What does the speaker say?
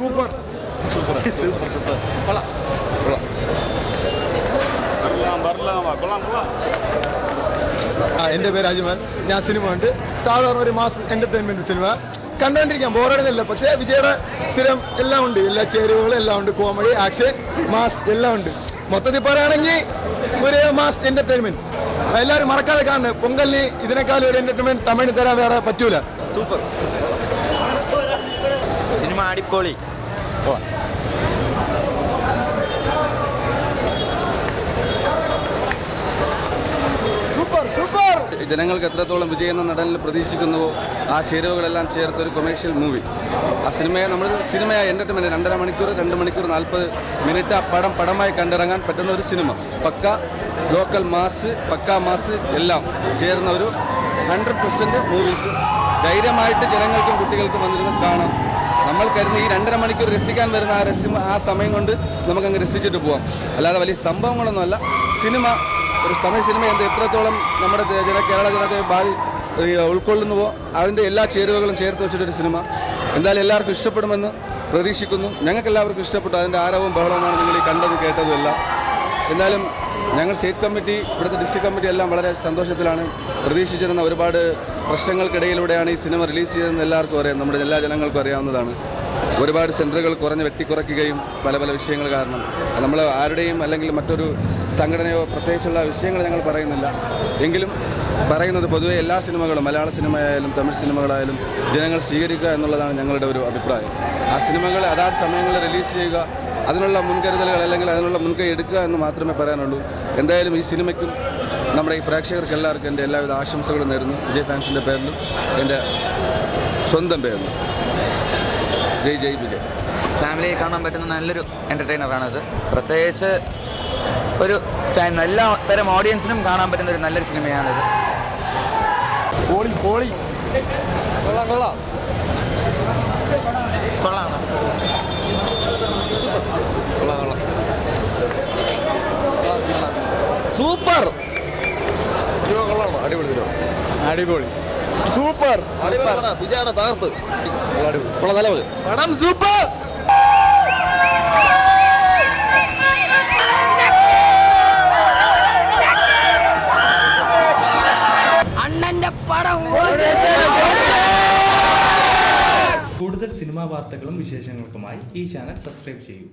Super super super super കൊള്ളാം കൊള്ളാം. എൻ്റെ പേര് അജ്മൽ. ഞാൻ സിനിമ ഉണ്ട്. സാധാരണ ഒരു മാസ് എന്റർടൈൻമെന്റ് സിനിമ കണ്ടുകൊണ്ടിരിക്കാം, ബോറടില്ല. പക്ഷേ വിജയുടെ സ്ഥിരം എല്ലാം ഉണ്ട്, എല്ലാ ചേരുവകളും എല്ലാം ഉണ്ട്. കോമഡി, ആക്ഷൻ, മാസ് എല്ലാം ഉണ്ട്. മൊത്തത്തിൽ പറയുകയാണെങ്കിൽ ഒരു മാസ് എന്റർടൈൻമെന്റ് എല്ലാവരും മറക്കാതെ കാണുന്നത്. പൊങ്കലിന് ഇതിനേക്കാളും ഒരു എന്റർടൈൻമെന്റ് തമിഴിന് തരാൻ വേറെ പറ്റൂല. സൂപ്പർ സിനിമ, അടിപൊളി. ജനങ്ങൾക്ക് എത്രത്തോളം വിജയം എന്ന നടനിൽ പ്രതീക്ഷിക്കുന്നുവോ ആ ചേരുവകളെല്ലാം ചേർത്തൊരു കൊമേഴ്ഷ്യൽ മൂവി. ആ സിനിമയെ നമ്മൾ സിനിമയായി എൻ്റർടൈൻമെൻറ്റ് 2.5 മണിക്കൂർ 2 മണിക്കൂർ 40 മിനിറ്റ് ആ പടമായി കണ്ടിറങ്ങാൻ പറ്റുന്ന ഒരു സിനിമ. പക്ക ലോക്കൽ മാസ്, പക്ക മാസ് എല്ലാം ചേർന്ന ഒരു 100% മൂവീസ്. ധൈര്യമായിട്ട് ജനങ്ങൾക്കും കുട്ടികൾക്കും വന്നിരുന്ന് കാണാം. നമ്മൾ കരുതുന്ന ഈ 2.5 മണിക്കൂർ രസിക്കാൻ വരുന്ന ആ സമയം കൊണ്ട് നമുക്കങ്ങ് രസിച്ചിട്ട് പോകാം. അല്ലാതെ വലിയ സംഭവങ്ങളൊന്നുമല്ല. സിനിമ ഒരു തമിഴ് സിനിമ എത്രത്തോളം നമ്മുടെ കേരള ജനത്തെ ഉൾക്കൊള്ളുന്നുവോ അതിൻ്റെ എല്ലാ ചേരുവകളും ചേർത്ത് വെച്ചിട്ടൊരു സിനിമ. എന്തായാലും എല്ലാവർക്കും ഇഷ്ടപ്പെടുമെന്ന് പ്രതീക്ഷിക്കുന്നു. ഞങ്ങൾക്ക് എല്ലാവർക്കും ഇഷ്ടപ്പെട്ടു. അതിൻ്റെ ആരവവും ബഹളവുമാണ് നിങ്ങൾ ഈ കണ്ടതും കേട്ടതും എല്ലാം. എന്നാലും ഞങ്ങൾ സ്റ്റേറ്റ് കമ്മിറ്റി, ഇവിടുത്തെ ഡിസ്ട്രിക്ട് കമ്മിറ്റി എല്ലാം വളരെ സന്തോഷത്തിലാണ്. പ്രതീക്ഷിച്ചിരുന്ന ഒരുപാട് പ്രശ്നങ്ങൾക്കിടയിലൂടെയാണ് ഈ സിനിമ റിലീസ് ചെയ്തതെന്ന് എല്ലാവർക്കും അറിയാം. നമ്മുടെ എല്ലാ ജനങ്ങൾക്കും അറിയാവുന്നതാണ്. ഒരുപാട് സെൻറ്ററുകൾ വെട്ടിക്കുറയ്ക്കുകയും പല വിഷയങ്ങൾ കാരണം നമ്മൾ ആരുടെയും അല്ലെങ്കിൽ മറ്റൊരു സംഘടനയോ പ്രത്യേകിച്ചുള്ള വിഷയങ്ങൾ ഞങ്ങൾ പറയുന്നില്ല. എങ്കിലും പറയുന്നത് പൊതുവെ എല്ലാ സിനിമകളും, മലയാള സിനിമയായാലും തമിഴ് സിനിമകളായാലും ജനങ്ങൾ സ്വീകരിക്കുക എന്നുള്ളതാണ് ഞങ്ങളുടെ ഒരു അഭിപ്രായം. ആ സിനിമകൾ അതാത് സമയങ്ങളിൽ റിലീസ് ചെയ്യുക, അതിനുള്ള മുൻകരുതലുകൾ അല്ലെങ്കിൽ അതിനുള്ള മുൻകൈ എടുക്കുക എന്ന് മാത്രമേ പറയാനുള്ളൂ. എന്തായാലും ഈ സിനിമയ്ക്കും നമ്മുടെ ഈ പ്രേക്ഷകർക്ക് എല്ലാവർക്കും എൻ്റെ എല്ലാവിധ ആശംസകളും നേരുന്നു. വിജയ് ഫാൻസിൻ്റെ പേരിലും എൻ്റെ സ്വന്തം പേരിലും. ജയ് ജയ് വിജയ്. ഫാമിലി കാണാൻ പറ്റുന്ന നല്ലൊരു എൻ്റർടൈനറാണിത്. പ്രത്യേകിച്ച് ഒരു എല്ലാ തരം ഓഡിയൻസിനും കാണാൻ പറ്റുന്ന ഒരു നല്ലൊരു സിനിമയാണിത്. പോളി പോളി കൊള്ളാം കൊള്ളാം കൊള്ളാം സൂപ്പർ അടിപൊളി അടിപൊളി സൂപ്പർ വിജയാണ് തകർത്ത് പടം സൂപ്പർ. അണ്ണന്റെ പടം. കൂടുതൽ സിനിമാ വാർത്തകളും വിശേഷങ്ങൾക്കുമായി ഈ ചാനൽ സബ്സ്ക്രൈബ് ചെയ്യൂ.